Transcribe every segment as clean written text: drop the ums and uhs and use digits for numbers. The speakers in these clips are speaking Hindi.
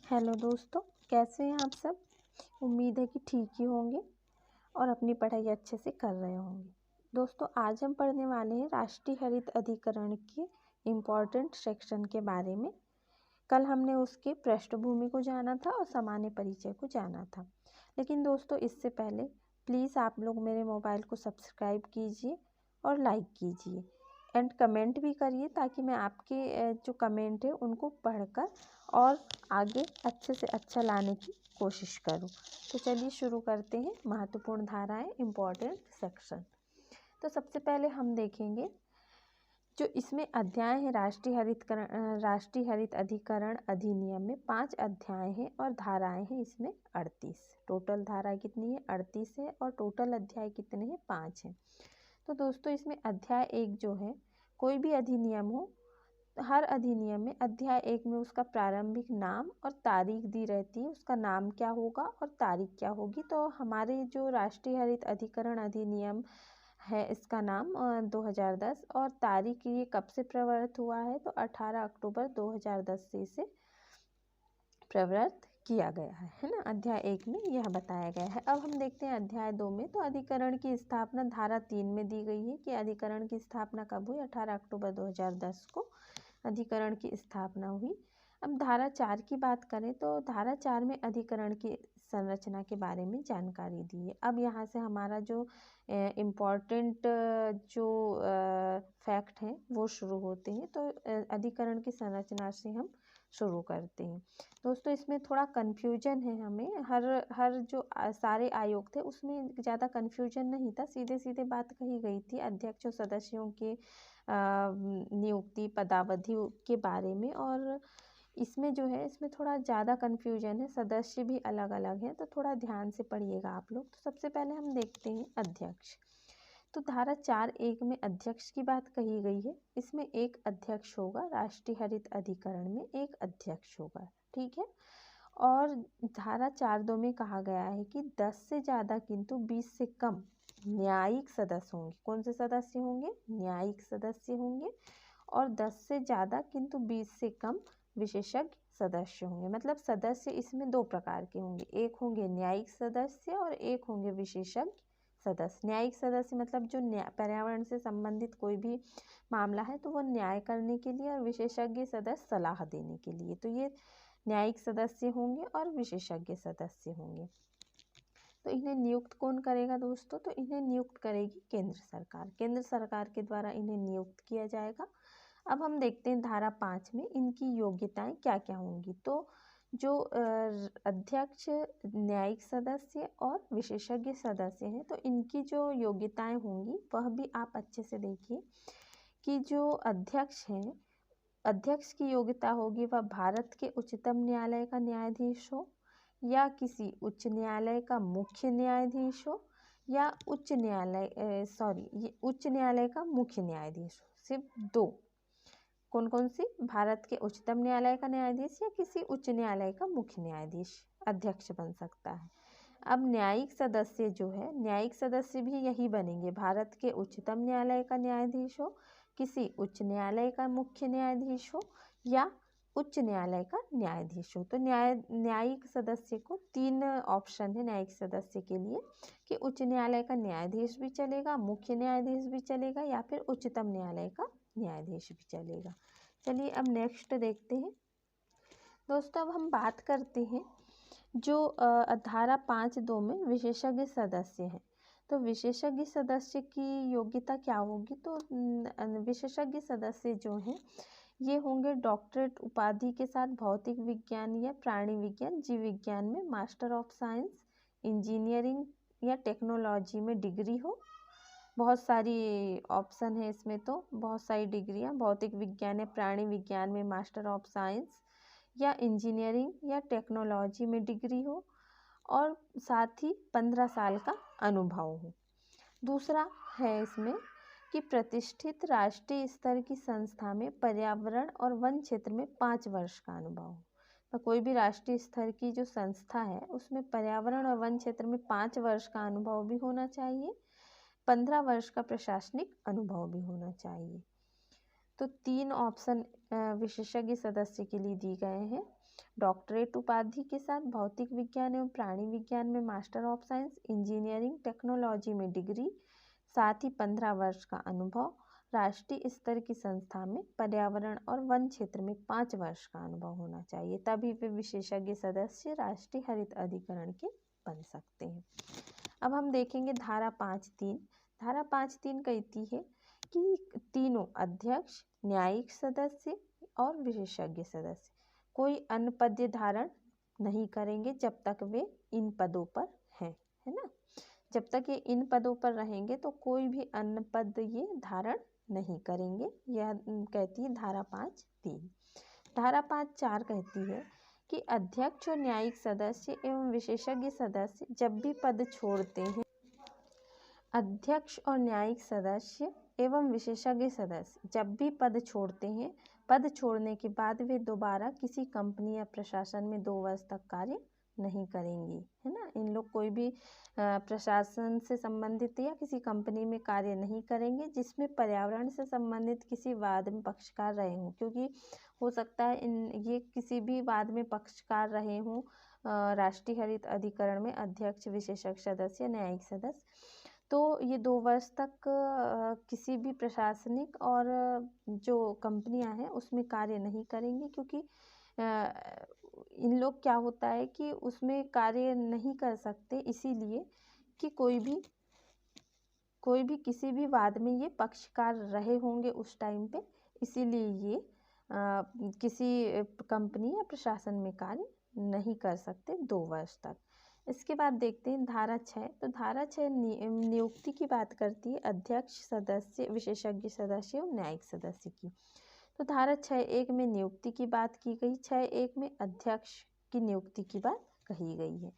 हेलो दोस्तों, कैसे हैं आप सब। उम्मीद है कि ठीक ही होंगे और अपनी पढ़ाई अच्छे से कर रहे होंगे। दोस्तों, आज हम पढ़ने वाले हैं राष्ट्रीय हरित अधिकरण के इम्पॉर्टेंट सेक्शन के बारे में। कल हमने उसके पृष्ठभूमि को जाना था और सामान्य परिचय को जाना था। लेकिन दोस्तों, इससे पहले प्लीज़ आप लोग मेरे मोबाइल को सब्सक्राइब कीजिए और लाइक कीजिए एंड कमेंट भी करिए, ताकि मैं आपके जो कमेंट है उनको पढ़कर और आगे अच्छे से अच्छा लाने की कोशिश करूं। तो चलिए शुरू करते हैं। महत्वपूर्ण धाराएं, इम्पॉर्टेंट सेक्शन। तो सबसे पहले हम देखेंगे जो इसमें अध्याय है राष्ट्रीय हरित अधिकरण अधिनियम में 5 अध्याय हैं और धाराएं हैं इसमें 38। टोटल धाराएं कितनी है? 38 है और टोटल अध्याय कितने हैं? 5 हैं। तो दोस्तों, इसमें अध्याय 1 जो है, कोई भी अधिनियम हो, हर अधिनियम में अध्याय 1 में उसका प्रारंभिक नाम और तारीख दी रहती है। उसका नाम क्या होगा और तारीख क्या होगी। तो हमारे जो राष्ट्रीय हरित अधिकरण अधिनियम है, इसका नाम 2010 और तारीख ये कब से प्रवृत्त हुआ है, तो 18 अक्टूबर 2010 से इसे प्रवृत्त किया गया है ना। अध्याय 1 में यह बताया गया है। अब हम देखते हैं अध्याय 2 में। तो अधिकरण की स्थापना धारा 3 में दी गई है कि अधिकरण की स्थापना कब हुई? 18 अक्टूबर 2010 को अधिकरण की स्थापना हुई। अब धारा 4 की बात करें तो धारा 4 में अधिकरण की संरचना के बारे में जानकारी दी है। अब यहाँ से हमारा जो इम्पॉर्टेंट जो फैक्ट हैं वो शुरू होते हैं। तो अधिकरण की संरचना से हम शुरू करते हैं। दोस्तों, इसमें थोड़ा कन्फ्यूजन है हमें। हर जो सारे आयोग थे उसमें ज़्यादा कन्फ्यूजन नहीं था, सीधे सीधे बात कही गई थी अध्यक्ष और सदस्यों के नियुक्ति पदावधि के बारे में। और इसमें जो है, इसमें थोड़ा ज़्यादा कन्फ्यूजन है, सदस्य भी अलग अलग हैं, तो थोड़ा ध्यान से पढ़िएगा आप लोग। तो सबसे पहले हम देखते हैं अध्यक्ष। तो धारा 4(1) में अध्यक्ष की बात कही गई है। इसमें एक अध्यक्ष होगा, राष्ट्रीय हरित अधिकरण में एक अध्यक्ष होगा, ठीक है। और धारा 4(2) में कहा गया है कि 10 से ज़्यादा किंतु 20 से कम न्यायिक सदस्य होंगे। कौन से सदस्य होंगे? न्यायिक सदस्य होंगे। और 10 से ज़्यादा किंतु 20 से कम विशेषज्ञ सदस्य होंगे। मतलब सदस्य इसमें 2 प्रकार के होंगे, एक होंगे न्यायिक सदस्य और एक होंगे विशेषज्ञ सदस्य। न्यायिक सदस्य मतलब जो पर्यावरण से संबंधित कोई भी मामला है तो वो न्याय करने के लिए, और विशेषज्ञ सदस्य सलाह देने के लिए। तो ये न्यायिक सदस्य होंगे और विशेषज्ञ सदस्य होंगे। तो इन्हें नियुक्त कौन करेगा दोस्तों? तो इन्हें नियुक्त करेगी केंद्र सरकार। केंद्र सरकार के द्वारा इन्हें नियुक्त किया जाएगा। अब हम देखते हैं धारा 5 में इनकी योग्यताएं क्या क्या होंगी। तो जो अध्यक्ष, न्यायिक सदस्य और विशेषज्ञ सदस्य हैं, तो इनकी जो योग्यताएं होंगी वह भी आप अच्छे से देखिए कि जो अध्यक्ष हैं, अध्यक्ष की योग्यता होगी वह भारत के उच्चतम न्यायालय का न्यायाधीश हो, या किसी उच्च न्यायालय का मुख्य न्यायाधीश हो, या उच्च न्यायालय का मुख्य न्यायाधीश हो। सिर्फ 2। कौन कौन सी? भारत के उच्चतम न्यायालय का न्यायाधीश या किसी उच्च न्यायालय का मुख्य न्यायाधीश अध्यक्ष बन सकता है। अब न्यायिक सदस्य जो है, न्यायिक सदस्य भी यही बनेंगे, भारत के उच्चतम न्यायालय का न्यायाधीश हो, किसी उच्च न्यायालय का मुख्य न्यायाधीश हो, या उच्च न्यायालय का न्यायाधीश हो। तो न्यायिक सदस्य को 3 ऑप्शन है न्यायिक सदस्य के लिए कि उच्च न्यायालय का न्यायाधीश भी चलेगा, मुख्य न्यायाधीश भी चलेगा, या फिर उच्चतम न्यायालय का न्यायाधीश भी चलेगा। चलिए अब नेक्स्ट देखते हैं दोस्तों। अब हम बात करते हैं जो धारा 5(2) में विशेषज्ञ सदस्य हैं। तो विशेषज्ञ सदस्य की योग्यता क्या होगी? तो विशेषज्ञ सदस्य जो हैं ये होंगे डॉक्टरेट उपाधि के साथ भौतिक विज्ञान या प्राणी विज्ञान, जीव विज्ञान में मास्टर ऑफ साइंस, इंजीनियरिंग या टेक्नोलॉजी में डिग्री हो। बहुत सारी ऑप्शन है इसमें, तो बहुत सारी डिग्रियां, भौतिक विज्ञान या प्राणी विज्ञान में मास्टर ऑफ साइंस या इंजीनियरिंग या टेक्नोलॉजी में डिग्री हो, और साथ ही 15 साल का अनुभव हो। दूसरा है इसमें कि प्रतिष्ठित राष्ट्रीय स्तर की संस्था में पर्यावरण और वन क्षेत्र में 5 वर्ष का अनुभव हो। तो कोई भी राष्ट्रीय स्तर की जो संस्था है उसमें पर्यावरण और वन क्षेत्र में 5 वर्ष का अनुभव भी होना चाहिए, 15 वर्ष का प्रशासनिक अनुभव भी होना चाहिए। तो 3 ऑप्शन विशेषज्ञ सदस्य के लिए दिए गए हैं। डॉक्टरेट उपाधि के साथ भौतिक विज्ञान एवं प्राणी विज्ञान में master of science, engineering technology में डिग्री, साथ ही 15 वर्ष का अनुभव, राष्ट्रीय स्तर की संस्था में पर्यावरण और वन क्षेत्र में 5 वर्ष का अनुभव होना चाहिए, तभी वे विशेषज्ञ सदस्य राष्ट्रीय हरित अधिकरण के बन सकते हैं। अब हम देखेंगे धारा 5(3). धारा 5(3) कहती है कि तीनों अध्यक्ष, न्यायिक सदस्य और विशेषज्ञ सदस्य कोई अन्य पद धारण नहीं करेंगे जब तक वे इन पदों पर हैं, है ना। जब तक ये इन पदों पर रहेंगे तो कोई भी अन्य पद ये धारण नहीं करेंगे, यह कहती है धारा 5(3). धारा 5(4) कहती है कि अध्यक्ष और न्यायिक सदस्य एवं विशेषज्ञ सदस्य जब भी पद छोड़ते हैं, अध्यक्ष और न्यायिक सदस्य एवं विशेषज्ञ सदस्य जब भी पद छोड़ते हैं, पद छोड़ने के बाद वे दोबारा किसी कंपनी या प्रशासन में 2 वर्ष तक कार्य नहीं करेंगी, है ना। इन लोग कोई भी प्रशासन से संबंधित या किसी कंपनी में कार्य नहीं करेंगे जिसमें पर्यावरण से संबंधित किसी वाद में पक्षकार रहे हों, क्योंकि हो सकता है ये किसी भी वाद में पक्षकार रहे हों राष्ट्रीय हरित अधिकरण में अध्यक्ष, विशेषज्ञ सदस्य, न्यायिक सदस्य, तो ये 2 वर्ष तक किसी भी प्रशासनिक और जो कंपनियां हैं उसमें कार्य नहीं करेंगे, क्योंकि इन लोग क्या होता है कि उसमें कार्य नहीं कर सकते, इसीलिए कि कोई भी किसी भी वाद में ये पक्षकार रहे होंगे उस टाइम पे, इसीलिए ये किसी कंपनी या प्रशासन में कार्य नहीं कर सकते 2 वर्ष तक। इसके बाद देखते हैं धारा 6। तो धारा 6 नियुक्ति की बात करती है अध्यक्ष, सदस्य, विशेषज्ञ सदस्य और न्यायिक सदस्य की। तो धारा 6(1) में नियुक्ति की बात की गई, 6(1) में अध्यक्ष की नियुक्ति की बात कही गई है।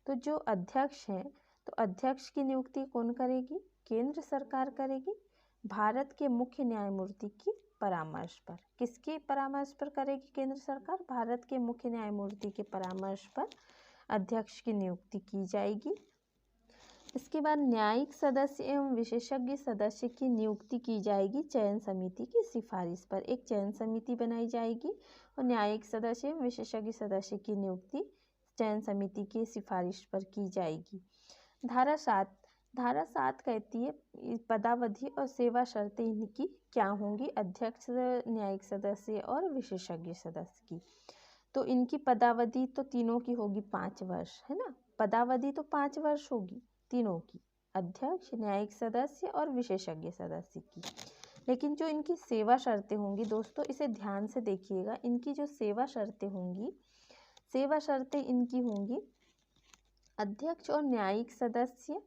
तो जो अध्यक्ष हैं, तो अध्यक्ष की नियुक्ति कौन करेगी? केंद्र सरकार करेगी, भारत के मुख्य न्यायमूर्ति की परामर्श पर। किसके परामर्श पर करेगी केंद्र सरकार? भारत के मुख्य न्यायमूर्ति के परामर्श पर अध्यक्ष की नियुक्ति की जाएगी। इसके बाद न्यायिक सदस्य एवं विशेषज्ञ सदस्य की नियुक्ति की जाएगी चयन समिति की सिफारिश पर। एक चयन समिति बनाई जाएगी और न्यायिक सदस्य एवं विशेषज्ञ सदस्य की नियुक्ति चयन समिति की सिफारिश पर की जाएगी। धारा 7 कहती है पदावधि और सेवा शर्तें इनकी क्या होंगी? अध्यक्ष, न्यायिक सदस्य और विशेषज्ञ सदस्य की। तो इनकी पदावधि तो तीनों की होगी 5 वर्ष, है ना। पदावधि तो 5 वर्ष होगी तीनों की, अध्यक्ष, न्यायिक सदस्य और विशेषज्ञ सदस्य की। लेकिन जो इनकी सेवा शर्तें होंगी दोस्तों, इसे ध्यान से देखिएगा, इनकी जो सेवा शर्तें होंगी, सेवा शर्तें इनकी होंगी अध्यक्ष और न्यायिक सदस्य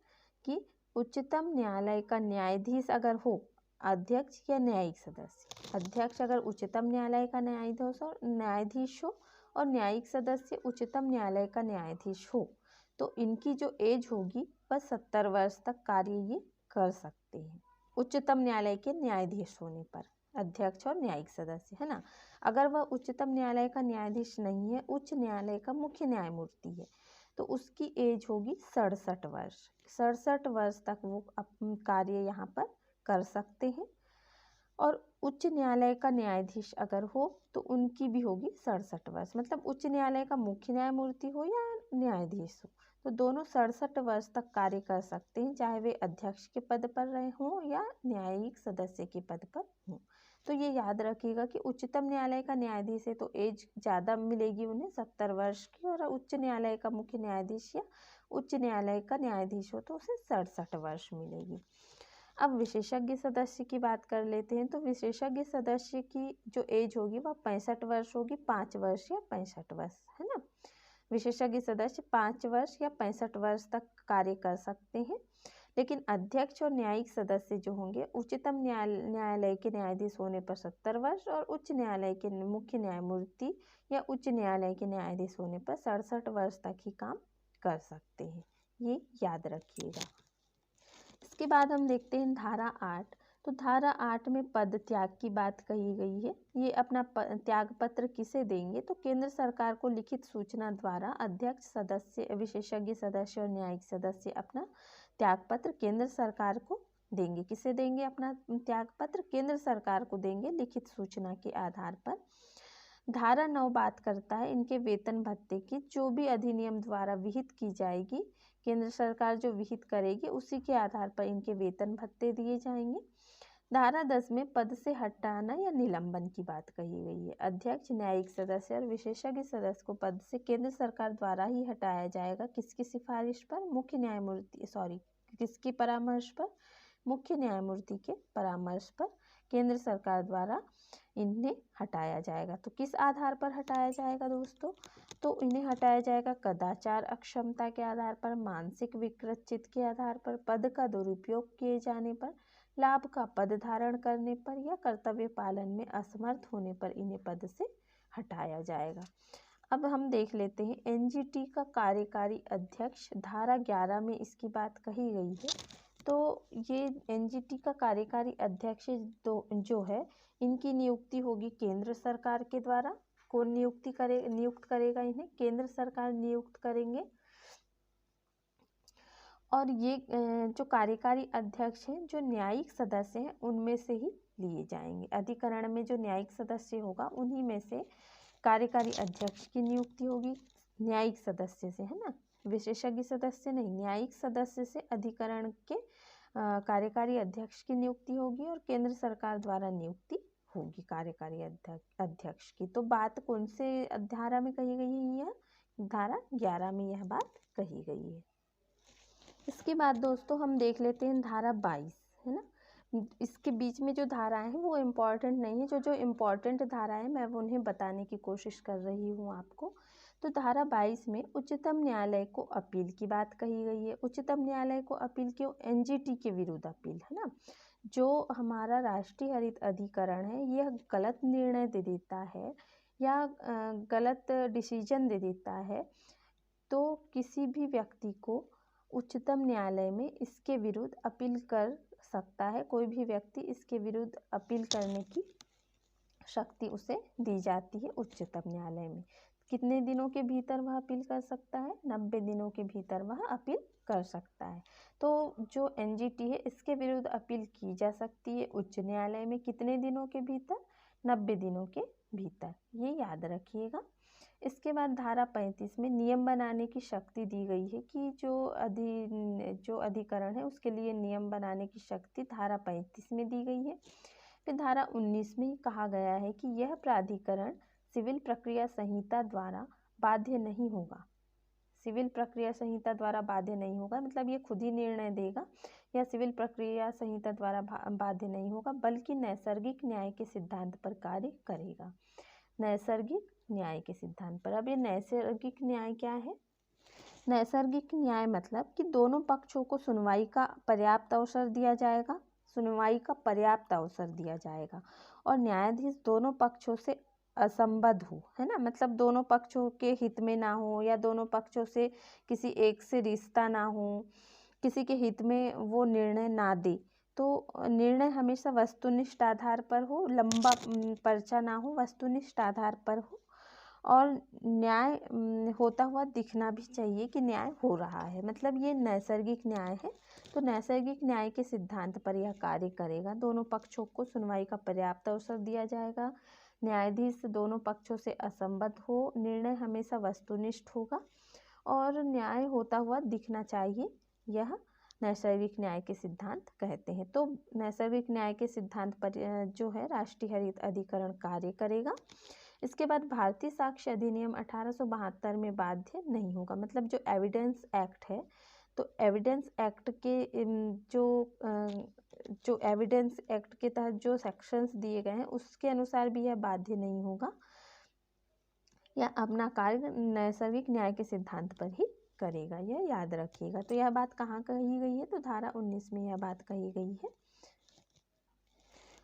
की उच्चतम न्यायालय का न्यायाधीश अगर हो, अध्यक्ष या न्यायिक सदस्य, अध्यक्ष अगर उच्चतम न्यायालय का न्यायाधीश हो और न्यायिक सदस्य उच्चतम न्यायालय का न्यायाधीश हो, तो इनकी जो एज होगी वह 70 वर्ष तक कार्य ये कर सकते हैं उच्चतम न्यायालय के न्यायाधीश होने पर, अध्यक्ष और न्यायिक सदस्य, है ना। अगर वह उच्चतम न्यायालय का न्यायाधीश नहीं है, उच्च न्यायालय का मुख्य न्यायमूर्ति है, तो उसकी एज होगी 67 वर्ष। 67 वर्ष तक वो अपना कार्य यहाँ पर कर सकते हैं। और उच्च न्यायालय का न्यायाधीश अगर हो तो उनकी भी होगी 67 वर्ष, मतलब उच्च न्यायालय का मुख्य न्यायमूर्ति हो या न्यायाधीश हो, तो दोनों 67 वर्ष तक कार्य कर सकते हैं, चाहे वे अध्यक्ष के पद पर रहे हों या न्यायिक सदस्य के पद पर हों। तो ये याद रखिएगा कि उच्चतम न्यायालय का न्यायाधीश है तो एज ज़्यादा मिलेगी उन्हें 70 वर्ष की, और उच्च न्यायालय का मुख्य न्यायाधीश या उच्च न्यायालय का न्यायाधीश हो तो उसे 67 वर्ष मिलेगी। अब विशेषज्ञ सदस्य की बात कर लेते हैं। तो विशेषज्ञ सदस्य की जो एज होगी वह 65 वर्ष होगी, 5 वर्ष या 65 वर्ष, है ना। विशेषज्ञ सदस्य 5 वर्ष या 65 वर्ष तक कार्य कर सकते हैं। लेकिन अध्यक्ष और न्यायिक सदस्य जो होंगे उच्चतम न्यायालय के न्यायाधीश होने पर 70 वर्ष और उच्च न्यायालय के मुख्य न्यायमूर्ति या उच्च न्यायालय के न्यायाधीश होने पर 67 वर्ष तक ही काम कर सकते हैं, ये याद रखिएगा। इसके बाद हम देखते हैं धारा 8। तो धारा 8 में पद त्याग की बात कही गई है। ये अपना त्याग पत्र किसे देंगे? तो केंद्र सरकार को लिखित सूचना द्वारा अध्यक्ष, सदस्य, विशेषज्ञ सदस्य और न्यायिक सदस्य अपना त्याग पत्र केंद्र सरकार को देंगे। किसे देंगे अपना त्याग पत्र? केंद्र सरकार को देंगे लिखित सूचना के आधार पर। धारा 9 बात करता है इनके वेतन भत्ते की, जो भी अधिनियम द्वारा विहित की जाएगी, केंद्र सरकार जो विहित करेगी उसी के आधार पर इनके वेतन भत्ते दिए जाएंगे। धारा 10 में पद से हटाना या निलंबन की बात कही गई है। अध्यक्ष, न्यायिक सदस्य और विशेषज्ञ सदस्य को पद से केंद्र सरकार द्वारा ही हटाया जाएगा। किसकी सिफारिश पर? मुख्य न्यायमूर्ति, किसकी परामर्श पर? मुख्य न्यायमूर्ति के परामर्श पर केंद्र सरकार द्वारा इन्हें हटाया जाएगा। तो किस आधार पर हटाया जाएगा दोस्तों? तो इन्हें हटाया जाएगा कदाचार, अक्षमता के आधार पर, मानसिक विकृत के आधार पर, पद का दुरुपयोग किए जाने पर, लाभ का पद धारण करने पर या कर्तव्य पालन में असमर्थ होने पर इन्हें पद से हटाया जाएगा। अब हम देख लेते हैं एनजीटी का कार्यकारी अध्यक्ष, धारा 11 में इसकी बात कही गई है। तो ये एनजीटी का कार्यकारी अध्यक्ष जो है इनकी नियुक्ति होगी केंद्र सरकार के द्वारा। कौन नियुक्त करेगा इन्हें? केंद्र सरकार नियुक्त करेंगे। और ये जो कार्यकारी अध्यक्ष हैं, जो न्यायिक सदस्य हैं, उनमें से ही लिए जाएंगे। अधिकरण में जो न्यायिक सदस्य होगा उन्हीं में से कार्यकारी अध्यक्ष की नियुक्ति होगी, न्यायिक सदस्य से, है ना, विशेषज्ञ सदस्य नहीं, न्यायिक सदस्य से अधिकरण के कार्यकारी अध्यक्ष की नियुक्ति होगी और केंद्र सरकार द्वारा नियुक्ति होगी कार्यकारी अध्यक्ष की। तो बात कौन से धारा में कही गई है? यह धारा 11 में यह बात कही गई है। इसके बाद दोस्तों हम देख लेते हैं धारा 22, है ना। इसके बीच में जो धाराएं हैं वो इम्पॉर्टेंट नहीं है, जो इम्पॉर्टेंट धाराएं हैं मैं वो उन्हें बताने की कोशिश कर रही हूँ आपको। तो धारा 22 में उच्चतम न्यायालय को अपील की बात कही गई है। उच्चतम न्यायालय को अपील क्यों? एनजीटी के विरुद्ध अपील, है ना। जो हमारा राष्ट्रीय हरित अधिकरण है यह गलत निर्णय दे देता है या गलत डिसीजन दे देता है, तो किसी भी व्यक्ति को उच्चतम न्यायालय में इसके विरुद्ध अपील कर सकता है। कोई भी व्यक्ति इसके विरुद्ध अपील करने की शक्ति उसे दी जाती है उच्चतम न्यायालय में। कितने दिनों के भीतर वह अपील कर सकता है? 90 दिनों के भीतर वह अपील कर सकता है। तो जो एनजीटी है इसके विरुद्ध अपील की जा सकती है उच्च न्यायालय में कितने दिनों के भीतर? 90 दिनों के भीतर, ये याद रखिएगा। इसके बाद धारा 35 में नियम बनाने की शक्ति दी गई है कि जो अधिकरण है उसके लिए नियम बनाने की शक्ति धारा 35 में दी गई है। फिर धारा 19 में कहा गया है कि यह प्राधिकरण सिविल प्रक्रिया संहिता द्वारा बाध्य नहीं होगा। सिविल प्रक्रिया संहिता द्वारा बाध्य नहीं होगा मतलब ये खुद ही निर्णय देगा, या सिविल प्रक्रिया संहिता द्वारा बाध्य नहीं होगा, बल्कि नैसर्गिक न्याय के सिद्धांत पर कार्य करेगा। नैसर्गिक न्याय के सिद्धांत पर। अब ये नैसर्गिक न्याय क्या है? नैसर्गिक न्याय मतलब कि दोनों पक्षों को सुनवाई का पर्याप्त अवसर दिया जाएगा, और न्यायाधीश दोनों पक्षों से असंबद्ध हो, है ना, मतलब दोनों पक्षों के हित में ना हो या दोनों पक्षों से किसी एक से रिश्ता ना हो, किसी के हित में वो निर्णय ना दे। तो निर्णय हमेशा वस्तुनिष्ठ आधार पर हो, लंबा पर्चा ना हो, वस्तुनिष्ठ आधार पर हो, और न्याय होता हुआ दिखना भी चाहिए कि न्याय हो रहा है, मतलब ये नैसर्गिक न्याय है। तो नैसर्गिक न्याय के सिद्धांत पर यह कार्य करेगा। दोनों पक्षों को सुनवाई का पर्याप्त अवसर दिया जाएगा, न्यायाधीश दोनों पक्षों से असंबद्ध हो, निर्णय हमेशा वस्तुनिष्ठ होगा और न्याय होता हुआ दिखना चाहिए, यह नैसर्गिक न्याय के सिद्धांत कहते हैं। तो नैसर्गिक न्याय के सिद्धांत पर जो है राष्ट्रीय हरित अधिकरण कार्य करेगा। इसके बाद भारतीय साक्ष्य अधिनियम 1872 में बाध्य नहीं होगा, मतलब जो एविडेंस एक्ट है, तो एविडेंस एक्ट के जो एविडेंस एक्ट के तहत जो सेक्शंस दिए गए हैं उसके अनुसार भी यह बाध्य नहीं होगा, या अपना कार्य नैसर्गिक न्याय के सिद्धांत पर ही करेगा, यह याद रखिएगा। तो यह बात कहाँ कही गई है? तो धारा 19 में यह बात कही गई है।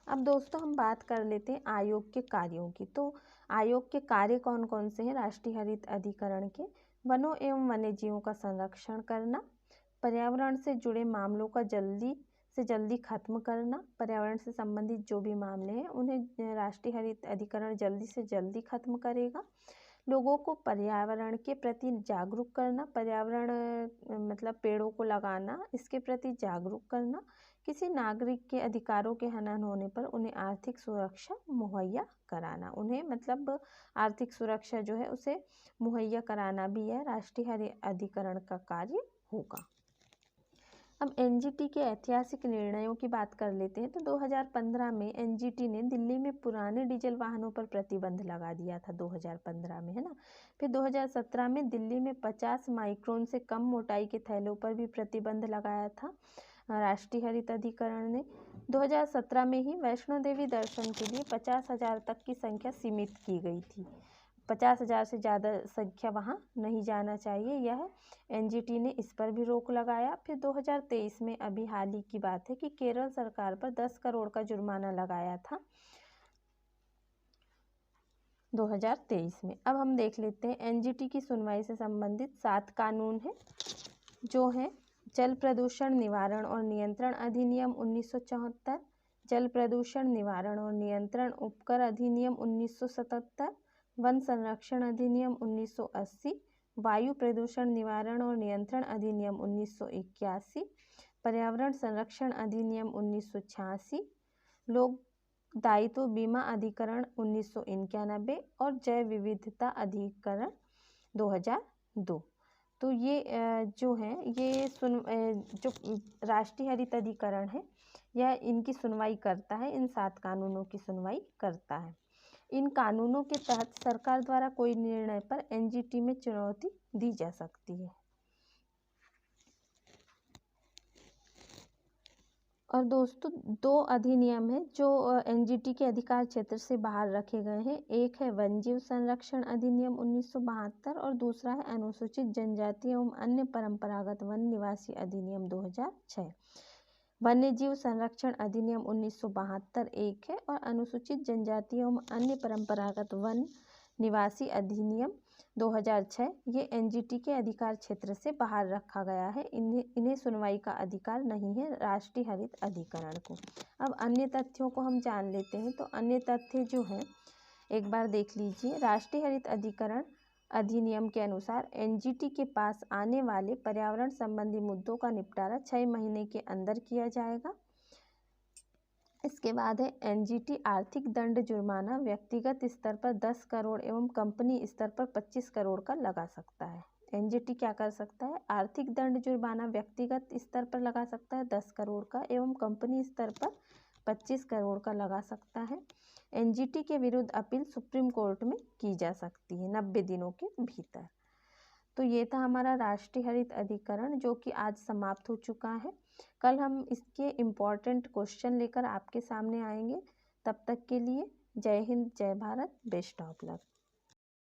अब दोस्तों हम बात कर लेते हैं आयोग के कार्यों की। तो आयोग के कार्य कौन कौन से हैं राष्ट्रीय हरित अधिकरण के? वनों एवं वन्यजीवों का संरक्षण करना, पर्यावरण से जुड़े मामलों का जल्दी से जल्दी खत्म करना, पर्यावरण से संबंधित जो भी मामले हैं उन्हें राष्ट्रीय हरित अधिकरण जल्दी से जल्दी खत्म करेगा। लोगों को पर्यावरण के प्रति जागरूक करना, पर्यावरण मतलब पेड़ों को लगाना, इसके प्रति जागरूक करना, किसी नागरिक के अधिकारों के हनन होने पर उन्हें आर्थिक सुरक्षा मुहैया कराना, उन्हें मतलब आर्थिक सुरक्षा जो है उसे मुहैया कराना भी है राष्ट्रीय हरित अधिकरण का कार्य होगा। अब एनजीटी के ऐतिहासिक निर्णयों की बात कर लेते हैं। तो 2015 में एनजीटी ने दिल्ली में पुराने डीजल वाहनों पर प्रतिबंध लगा दिया था, 2015 में, है ना। फिर 2017 में दिल्ली में 50 माइक्रोन से कम मोटाई के थैलों पर भी प्रतिबंध लगाया था राष्ट्रीय हरित अधिकरण ने। 2017 में ही वैष्णो देवी दर्शन के लिए 50,000 तक की संख्या सीमित की गई थी। 50,000 से ज़्यादा संख्या वहाँ नहीं जाना चाहिए, यह एनजीटी ने इस पर भी रोक लगाया। फिर 2023 में अभी हाल ही की बात है कि केरल सरकार पर 10 करोड़ का जुर्माना लगाया था 2023 में। अब हम देख लेते हैं एनजीटी की सुनवाई से संबंधित 7 कानून हैं, जो हैं जल प्रदूषण निवारण और नियंत्रण अधिनियम 1974, जल प्रदूषण निवारण और नियंत्रण उपकर अधिनियम 1977, वन संरक्षण अधिनियम 1980, वायु प्रदूषण निवारण और नियंत्रण अधिनियम 1981, पर्यावरण संरक्षण अधिनियम 1986, लोक दायित्व बीमा अधिकरण 1991 और जैव विविधता अधिकरण 2002। तो ये जो है ये जो राष्ट्रीय हरित अधिकरण है यह इनकी सुनवाई करता है, इन 7 कानूनों की सुनवाई करता है। इन कानूनों के तहत सरकार द्वारा कोई निर्णय पर एनजीटी में चुनौती दी जा सकती है। और दोस्तों 2 अधिनियम हैं जो एनजीटी के अधिकार क्षेत्र से बाहर रखे गए हैं। एक है वन्यजीव संरक्षण अधिनियम 1972 और दूसरा है अनुसूचित जनजाति एवं अन्य परंपरागत वन निवासी अधिनियम 2006। वन्यजीव संरक्षण अधिनियम 1972 एक है और अनुसूचित जनजाति एवं अन्य परंपरागत वन निवासी अधिनियम 2006 ये एनजीटी के अधिकार क्षेत्र से बाहर रखा गया है, इन्हें सुनवाई का अधिकार नहीं है राष्ट्रीय हरित अधिकरण को। अब अन्य तथ्यों को हम जान लेते हैं। तो अन्य तथ्य जो हैं एक बार देख लीजिए। राष्ट्रीय हरित अधिकरण अधिनियम के अनुसार एनजीटी के पास आने वाले पर्यावरण संबंधी मुद्दों का निपटारा 6 महीने के अंदर किया जाएगा। इसके बाद है एनजीटी आर्थिक दंड जुर्माना व्यक्तिगत स्तर पर 10 करोड़ एवं कंपनी स्तर पर 25 करोड़ का लगा सकता है। एनजीटी क्या कर सकता है? आर्थिक दंड जुर्माना व्यक्तिगत स्तर पर लगा सकता है 10 करोड़ का एवं कंपनी स्तर पर 25 करोड़ का लगा सकता है। एनजीटी के विरुद्ध अपील सुप्रीम कोर्ट में की जा सकती है 90 दिनों के भीतर। तो ये था हमारा राष्ट्रीय हरित अधिकरण जो कि आज समाप्त हो चुका है। कल हम इसके इम्पॉर्टेंट क्वेश्चन लेकर आपके सामने आएंगे। तब तक के लिए जय हिंद, जय भारत, बेस्ट ऑफ लक।